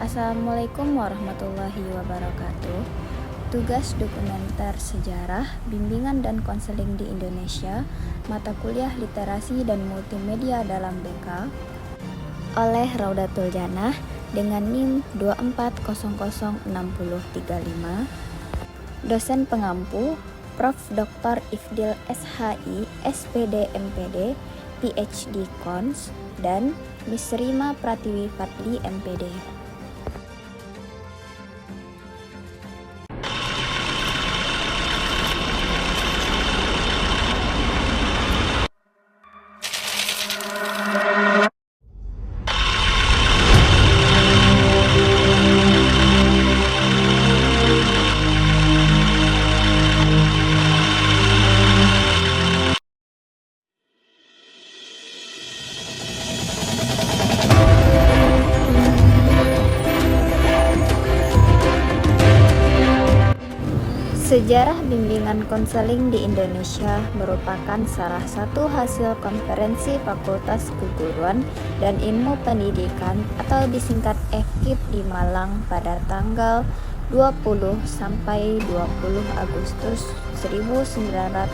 Assalamualaikum warahmatullahi wabarakatuh. Tugas dokumenter sejarah, bimbingan dan konseling di Indonesia, mata kuliah literasi dan multimedia dalam BK oleh Raudatul Janah dengan NIM 24006035. Dosen pengampu Prof. Dr. Ifdil SHI, SPD MPD, PhD Cons, dan Miss Rima Pratiwi Fadli MPD. Sejarah bimbingan konseling di Indonesia merupakan salah satu hasil konferensi Fakultas Keguruan dan Ilmu Pendidikan atau disingkat FKIP di Malang pada tanggal 20 sampai 20 Agustus 1960.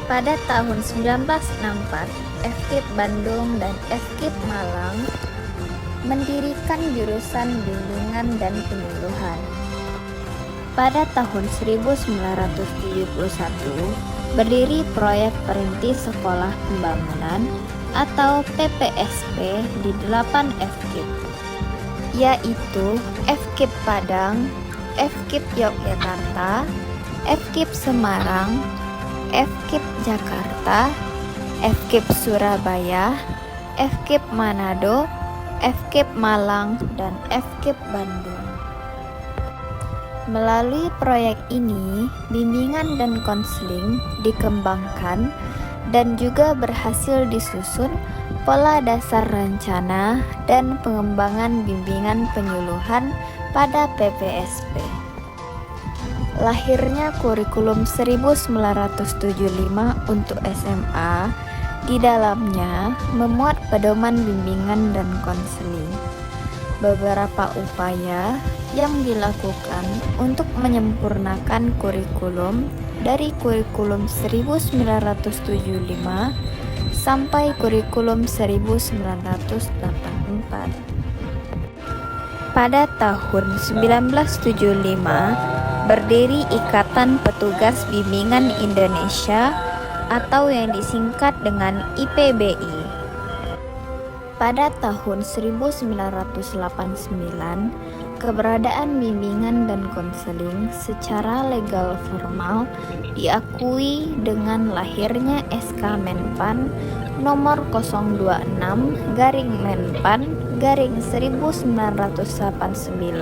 Pada tahun 1964, FKIP Bandung dan FKIP Malang mendirikan jurusan bimbingan dan penyuluhan. Pada tahun 1971, berdiri proyek Perintis Sekolah Pembangunan atau PPSP di 8 FKIP, yaitu FKIP Padang, FKIP Yogyakarta, FKIP Semarang, FKIP Jakarta, FKIP Surabaya, FKIP Manado, FKIP Malang, dan FKIP Bandung. Melalui proyek ini, bimbingan dan konseling dikembangkan dan juga berhasil disusun pola dasar rencana dan pengembangan bimbingan penyuluhan pada PPSP. Lahirnya kurikulum 1975 untuk SMA, di dalamnya memuat pedoman bimbingan dan konseling. Beberapa upaya yang dilakukan untuk menyempurnakan kurikulum dari kurikulum 1975 sampai kurikulum 1984. Pada tahun 1975 berdiri Ikatan Petugas Bimbingan Indonesia atau yang disingkat dengan IPBI. Pada tahun 1989, keberadaan bimbingan dan konseling secara legal formal diakui dengan lahirnya SK Menpan nomor 026-Menpan-1989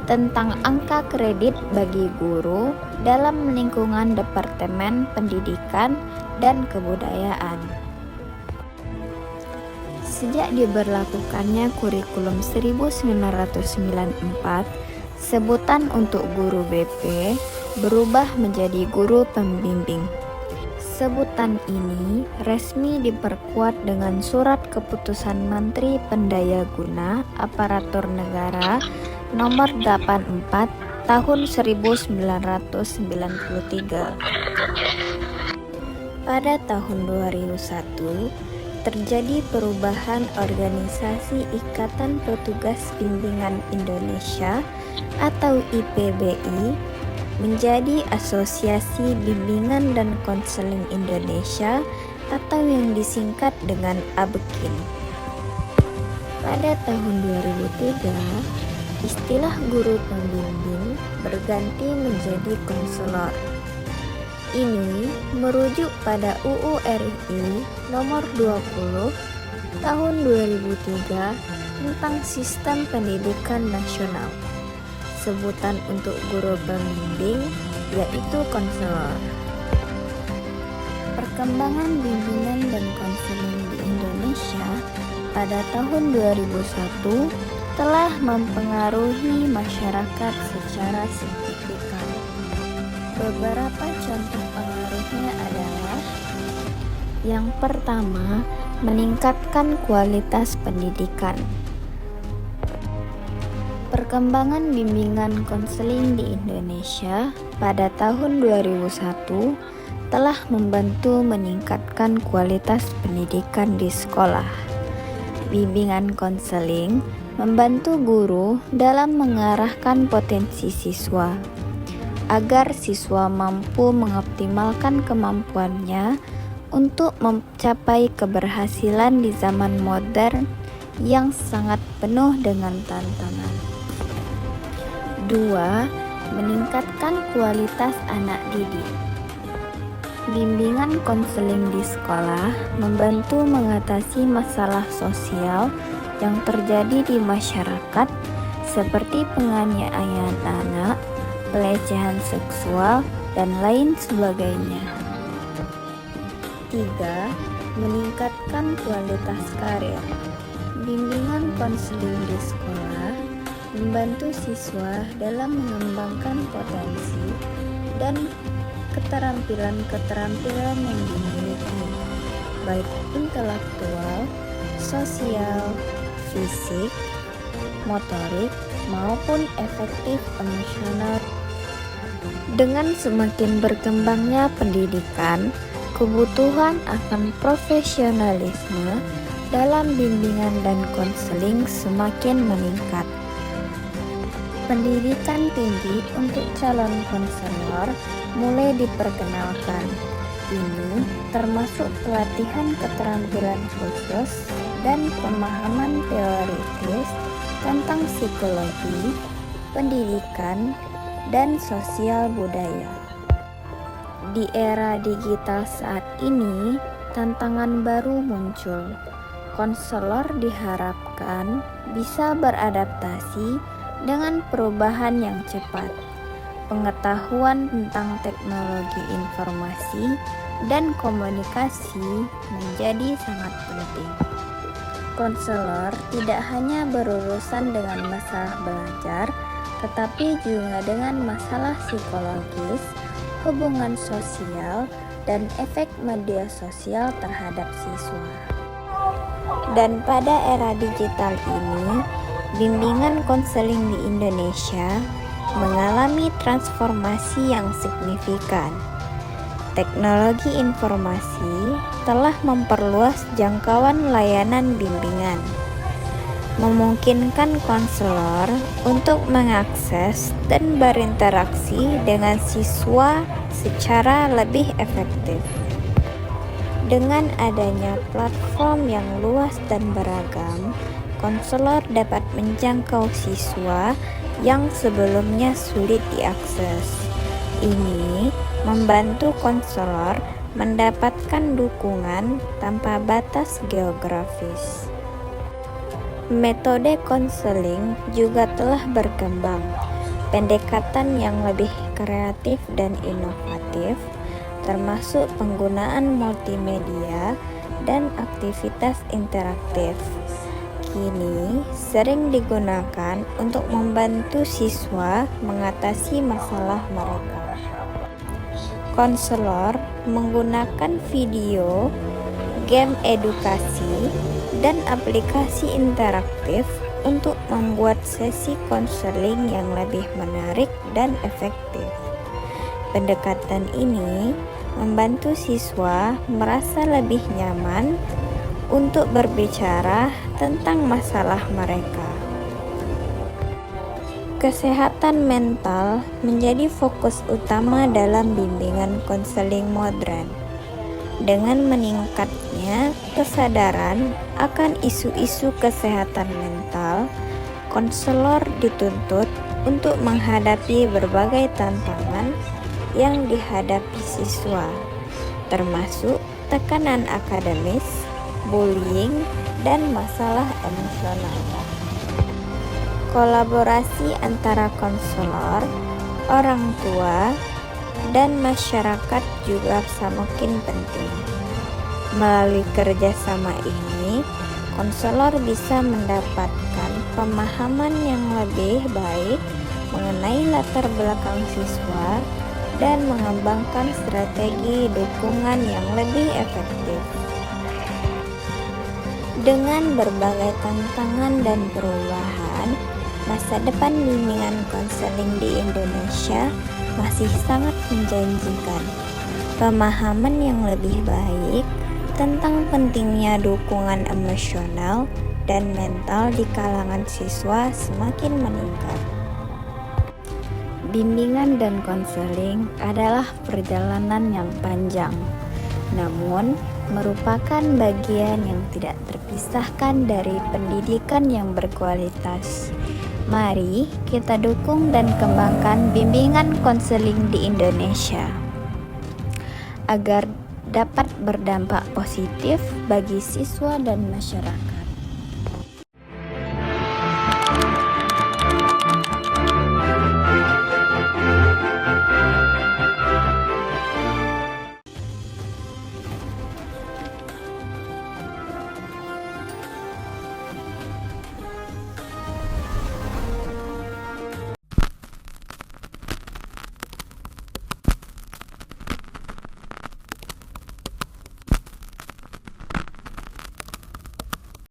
tentang angka kredit bagi guru dalam lingkungan Departemen Pendidikan dan Kebudayaan. Sejak diberlakukannya kurikulum 1994, sebutan untuk guru BP berubah menjadi guru pembimbing. Sebutan ini resmi diperkuat dengan Surat Keputusan Menteri Pendayaguna Aparatur Negara Nomor 84 Tahun 1993. Pada tahun 2001, terjadi perubahan organisasi Ikatan Petugas Bimbingan Indonesia atau IPBI menjadi Asosiasi Bimbingan dan Konseling Indonesia atau yang disingkat dengan ABKIN. Pada tahun 2003, istilah guru pembimbing berganti menjadi konselor. Ini merujuk pada UU RI nomor 20 tahun 2003 tentang Sistem Pendidikan Nasional. Sebutan untuk guru pembimbing yaitu konselor. Perkembangan bimbingan dan konseling di Indonesia pada tahun 2001 telah mempengaruhi masyarakat secara signifikan. Beberapa contoh pengaruhnya adalah: yang pertama, meningkatkan kualitas pendidikan. Perkembangan bimbingan konseling di Indonesia pada tahun 2001 telah membantu meningkatkan kualitas pendidikan di sekolah. Bimbingan konseling membantu guru dalam mengarahkan potensi siswa agar siswa mampu mengoptimalkan kemampuannya untuk mencapai keberhasilan di zaman modern yang sangat penuh dengan tantangan. 2. Meningkatkan kualitas anak didik. Bimbingan konseling di sekolah membantu mengatasi masalah sosial yang terjadi di masyarakat seperti penganiayaan anak, pelecehan seksual, dan lain sebagainya. 3. Meningkatkan kualitas karir. Bimbingan konseling di sekolah membantu siswa dalam mengembangkan potensi dan keterampilan-keterampilan yang dimiliki, baik intelektual, sosial, fisik, motorik, maupun efektif emosional. Dengan semakin berkembangnya pendidikan, kebutuhan akan profesionalisme dalam bimbingan dan konseling semakin meningkat. Pendidikan tinggi untuk calon konselor mulai diperkenalkan. Ini termasuk pelatihan keterampilan khusus dan pemahaman teoritis tentang psikologi, pendidikan, dan sosial budaya. Di era digital saat ini, tantangan baru muncul. Konselor diharapkan bisa beradaptasi dengan perubahan yang cepat. Pengetahuan tentang teknologi informasi dan komunikasi menjadi sangat penting. Konselor tidak hanya berurusan dengan masalah belajar, tetapi juga dengan masalah psikologis, hubungan sosial, dan efek media sosial terhadap siswa. Dan pada era digital ini, bimbingan konseling di Indonesia mengalami transformasi yang signifikan. Teknologi informasi telah memperluas jangkauan layanan bimbingan, memungkinkan konselor untuk mengakses dan berinteraksi dengan siswa secara lebih efektif. Dengan adanya platform yang luas dan beragam, konselor dapat menjangkau siswa yang sebelumnya sulit diakses. Ini membantu konselor mendapatkan dukungan tanpa batas geografis. Metode konseling juga telah berkembang. Pendekatan yang lebih kreatif dan inovatif, termasuk penggunaan multimedia dan aktivitas interaktif, kini sering digunakan untuk membantu siswa mengatasi masalah mereka. Konselor menggunakan video, game edukasi, dan aplikasi interaktif untuk membuat sesi konseling yang lebih menarik dan efektif. Pendekatan ini membantu siswa merasa lebih nyaman untuk berbicara tentang masalah mereka. Kesehatan mental menjadi fokus utama dalam bimbingan konseling modern. Dengan meningkatnya kesadaran akan isu-isu kesehatan mental, konselor dituntut untuk menghadapi berbagai tantangan yang dihadapi siswa, termasuk tekanan akademis, bullying, dan masalah emosional. Kolaborasi antara konselor, orang tua, dan masyarakat juga semakin penting. Melalui kerjasama ini, konselor bisa mendapatkan pemahaman yang lebih baik mengenai latar belakang siswa dan mengembangkan strategi dukungan yang lebih efektif. Dengan berbagai tantangan dan perubahan, masa depan bimbingan konseling di Indonesia masih sangat menjanjikan. Pemahaman yang lebih baik tentang pentingnya dukungan emosional dan mental di kalangan siswa semakin meningkat. Bimbingan dan konseling adalah perjalanan yang panjang, namun merupakan bagian yang tidak terpisahkan dari pendidikan yang berkualitas. Mari kita dukung dan kembangkan bimbingan konseling di Indonesia agar dapat berdampak positif bagi siswa dan masyarakat.